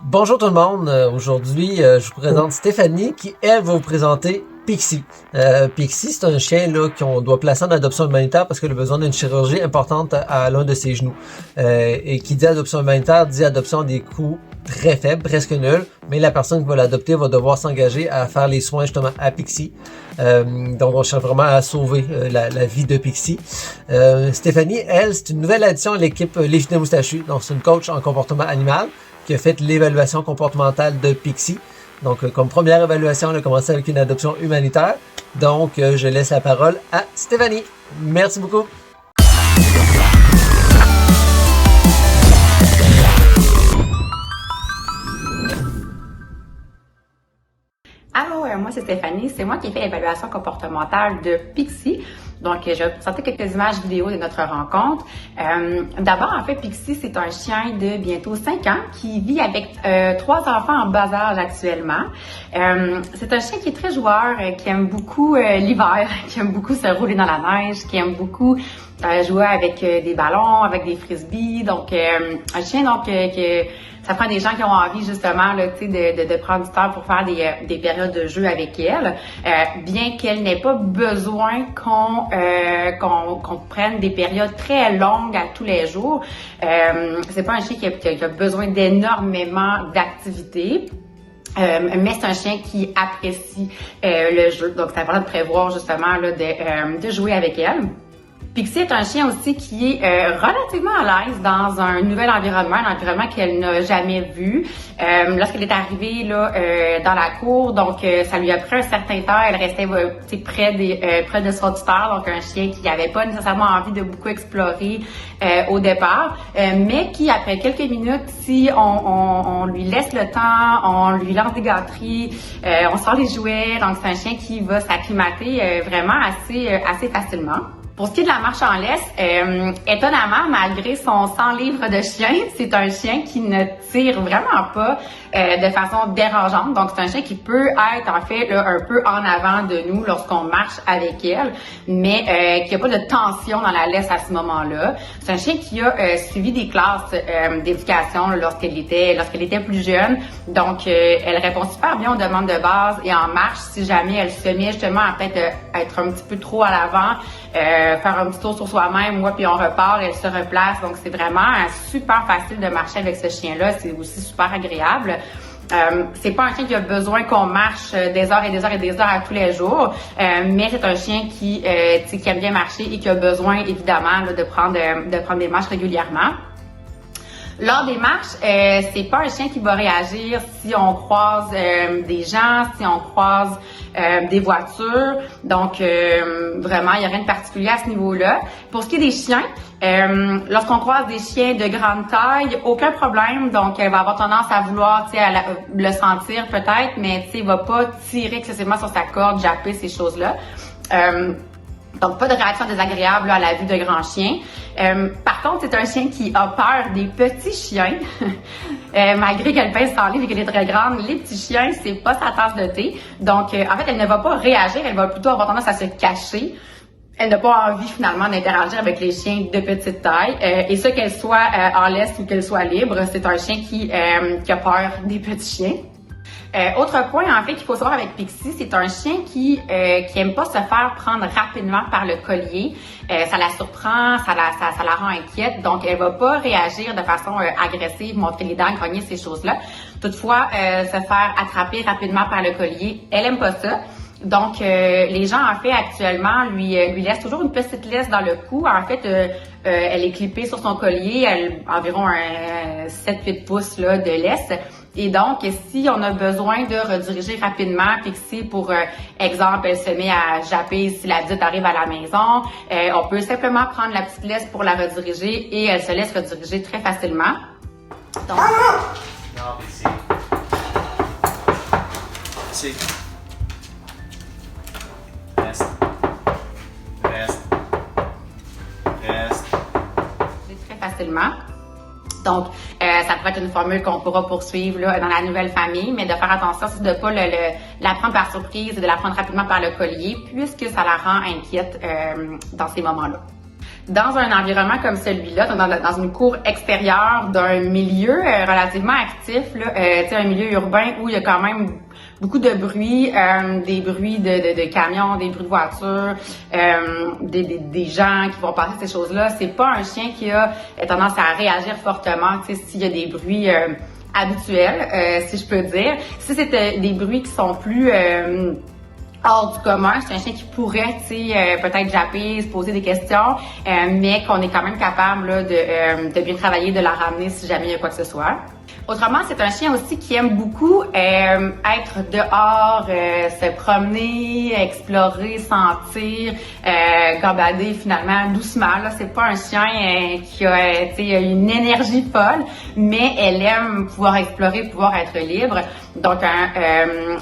Bonjour tout le monde, aujourd'hui je vous présente Stéphanie qui elle va vous présenter Pixie. Pixie c'est un chien là qu'on doit placer en adoption humanitaire parce qu'elle a besoin d'une chirurgie importante à l'un de ses genoux. Et qui dit adoption humanitaire dit adoption à des coûts très faibles, presque nuls, mais la personne qui va l'adopter va devoir s'engager à faire les soins justement à Pixie. Donc on cherche vraiment à sauver la vie de Pixie. Stéphanie, elle, c'est une nouvelle addition à l'équipe Les Chenets Moustachus, donc c'est une coach en comportement animal qui a fait l'évaluation comportementale de Pixie. Donc, comme première évaluation, elle a commencé avec une adoption humanitaire. Donc, je laisse la parole à Stéphanie. Merci beaucoup. Allô, moi c'est Stéphanie. C'est moi qui ai fait l'évaluation comportementale de Pixie. Donc, je vais vous présenter quelques images vidéo de notre rencontre. D'abord, en fait, Pixie, c'est un chien de bientôt 5 ans qui vit avec 3 enfants en bas âge actuellement. C'est un chien qui est très joueur, qui aime beaucoup l'hiver, qui aime beaucoup se rouler dans la neige, qui aime beaucoup jouer avec des ballons, avec des frisbees. Donc, un chien que ça prend des gens qui ont envie justement là, de prendre du temps pour faire des périodes de jeu avec elle, bien qu'elle n'ait pas besoin qu'on prenne des périodes très longues à tous les jours. C'est pas un chien qui a besoin d'énormément d'activités. Mais c'est un chien qui apprécie le jeu, donc c'est important de prévoir justement là, de jouer avec elle. Pixie est un chien aussi qui est relativement à l'aise dans un nouvel environnement, un environnement qu'elle n'a jamais vu. Lorsqu'elle est arrivée là dans la cour, donc ça lui a pris un certain temps. Elle restait près de son tuteur, donc un chien qui n'avait pas nécessairement envie de beaucoup explorer au départ, mais qui après quelques minutes, si on lui laisse le temps, on lui lance des gâteries, on sort les jouets, donc c'est un chien qui va s'acclimater vraiment assez facilement. Pour ce qui est de la marche en laisse, étonnamment, malgré son 100 livres de chien, c'est un chien qui ne tire vraiment pas de façon dérangeante. Donc, c'est un chien qui peut être, en fait, là, un peu en avant de nous lorsqu'on marche avec elle, mais qui n'a pas de tension dans la laisse à ce moment-là. C'est un chien qui a suivi des classes d'éducation lorsqu'elle était plus jeune. Donc, elle répond super bien aux demandes de base et en marche, si jamais elle se met justement à peut-être être un petit peu trop à l'avant, faire un petit tour sur soi-même, puis on repart, elle se replace. Donc, c'est vraiment super facile de marcher avec ce chien-là. C'est aussi super agréable. C'est pas un chien qui a besoin qu'on marche des heures et des heures et des heures à tous les jours, mais c'est un chien qui aime bien marcher et qui a besoin, évidemment, là, de prendre des marches régulièrement. Lors des marches, c'est pas un chien qui va réagir si on croise des gens, si on croise des voitures. Donc, vraiment, il n'y a rien de particulier à ce niveau-là. Pour ce qui est des chiens, lorsqu'on croise des chiens de grande taille, aucun problème. Donc, elle va avoir tendance à vouloir le sentir peut-être, mais il va pas tirer excessivement sur sa corde, japper, ces choses-là. Donc, pas de réaction désagréable là, à la vue de grands chiens. Par contre, c'est un chien qui a peur des petits chiens. Malgré qu'elle pèse 100 livres et qu'elle est très grande, les petits chiens, c'est pas sa tasse de thé. Donc, en fait, elle ne va pas réagir, elle va plutôt avoir tendance à se cacher. Elle n'a pas envie finalement d'interagir avec les chiens de petite taille. Et ce qu'elle soit en laisse ou qu'elle soit libre, c'est un chien qui a peur des petits chiens. Autre point, en fait, qu'il faut savoir avec Pixie, c'est un chien qui aime pas se faire prendre rapidement par le collier. Ça la surprend, ça la rend inquiète, donc elle va pas réagir de façon agressive, montrer les dents, cogner, ces choses-là. Toutefois, se faire attraper rapidement par le collier, elle aime pas ça. Donc, les gens, en fait, actuellement, lui laissent toujours une petite laisse dans le cou. En fait, elle est clippée sur son collier, environ 7-8 pouces là, de laisse. Et donc, si on a besoin de rediriger rapidement Pixie pour exemple, elle se met à japper si la visite arrive à la maison, on peut simplement prendre la petite laisse pour la rediriger et elle se laisse rediriger très facilement. Donc, non, Pixie. Pixie. Reste. Très facilement. Donc, ça pourrait être une formule qu'on pourra poursuivre là, dans la nouvelle famille, mais de faire attention, c'est de ne pas la prendre par surprise et de la prendre rapidement par le collier, puisque ça la rend inquiète dans ces moments-là. Dans un environnement comme celui-là, dans une cour extérieure d'un milieu relativement actif, là, un milieu urbain où il y a quand même beaucoup de bruit, des bruits de camions, des bruits de voitures, des gens qui vont passer ces choses-là. C'est pas un chien qui a tendance à réagir fortement, s'il y a des bruits habituels, si je peux dire. Si c'était des bruits qui sont plus hors du commun, c'est un chien qui pourrait, peut-être japper, se poser des questions, mais qu'on est quand même capable là, de bien travailler, de la ramener si jamais il y a quoi que ce soit. Autrement, c'est un chien aussi qui aime beaucoup être dehors, se promener, explorer, sentir, gambader finalement doucement. Là, c'est pas un chien qui a une énergie folle, mais elle aime pouvoir explorer, pouvoir être libre. Donc,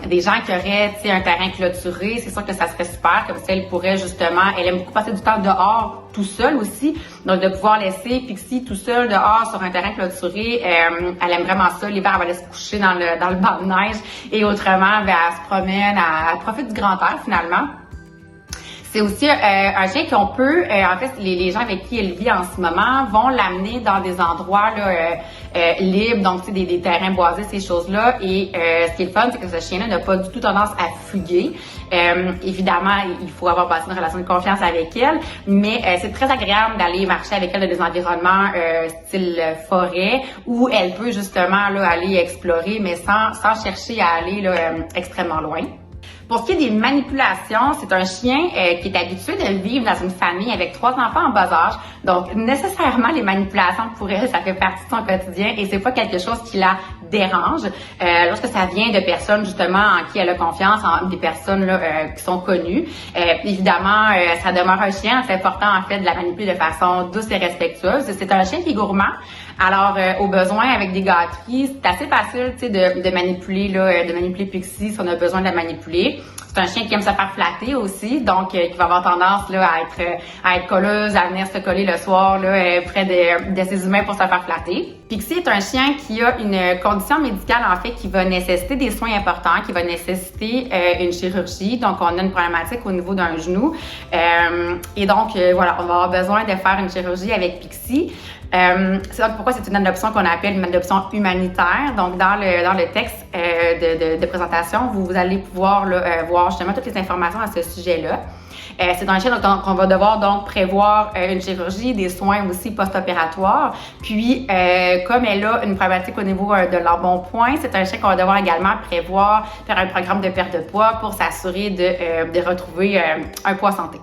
des gens qui auraient un terrain clôturé, c'est sûr que ça serait super. Comme ça, elle pourrait justement, elle aime beaucoup passer du temps dehors, tout seul aussi. Donc, de pouvoir laisser Pixie tout seul dehors sur un terrain clôturé, elle aime vraiment ça. L'hiver, elle va aller se coucher dans le banc de neige et autrement, elle se promène, elle profite du grand air finalement. C'est aussi un chien qu'on peut, en fait, les gens avec qui elle vit en ce moment vont l'amener dans des endroits là, libres, donc des terrains boisés, ces choses-là. Et ce qui est le fun, c'est que ce chien-là n'a pas du tout tendance à fuguer. Évidemment, il faut avoir passé une relation de confiance avec elle, mais c'est très agréable d'aller marcher avec elle dans des environnements style forêt, où elle peut justement là, aller explorer, mais sans chercher à aller là, extrêmement loin. Pour ce qui est des manipulations, c'est un chien qui est habitué de vivre dans une famille avec 3 enfants en bas âge. Donc, nécessairement, les manipulations pour elle, ça fait partie de son quotidien et c'est pas quelque chose qui la dérange. Lorsque ça vient de personnes, justement, en qui elle a confiance, des personnes là, qui sont connues. Évidemment, ça demeure un chien. C'est important, en fait, de la manipuler de façon douce et respectueuse. C'est un chien qui est gourmand. Alors, au besoin, avec des gâteries, c'est assez facile, de manipuler, là, de manipuler Pixie si on a besoin de la manipuler. C'est un chien qui aime se faire flatter aussi, donc qui va avoir tendance là à être colleuse, à venir se coller le soir là près de ses humains pour se faire flatter. Pixie est un chien qui a une condition médicale en fait qui va nécessiter des soins importants, qui va nécessiter une chirurgie. Donc on a une problématique au niveau d'un genou et donc voilà, on va avoir besoin de faire une chirurgie avec Pixie. C'est donc pourquoi c'est une adoption qu'on appelle une adoption humanitaire. Donc dans le texte de présentation, vous allez pouvoir là, voir justement toutes les informations à ce sujet-là. C'est un chien qu'on va devoir donc prévoir une chirurgie, des soins aussi post-opératoires. Puis, comme elle a une problématique au niveau de l'embonpoint, c'est un chien qu'on va devoir également prévoir, faire un programme de perte de poids pour s'assurer de retrouver un poids santé.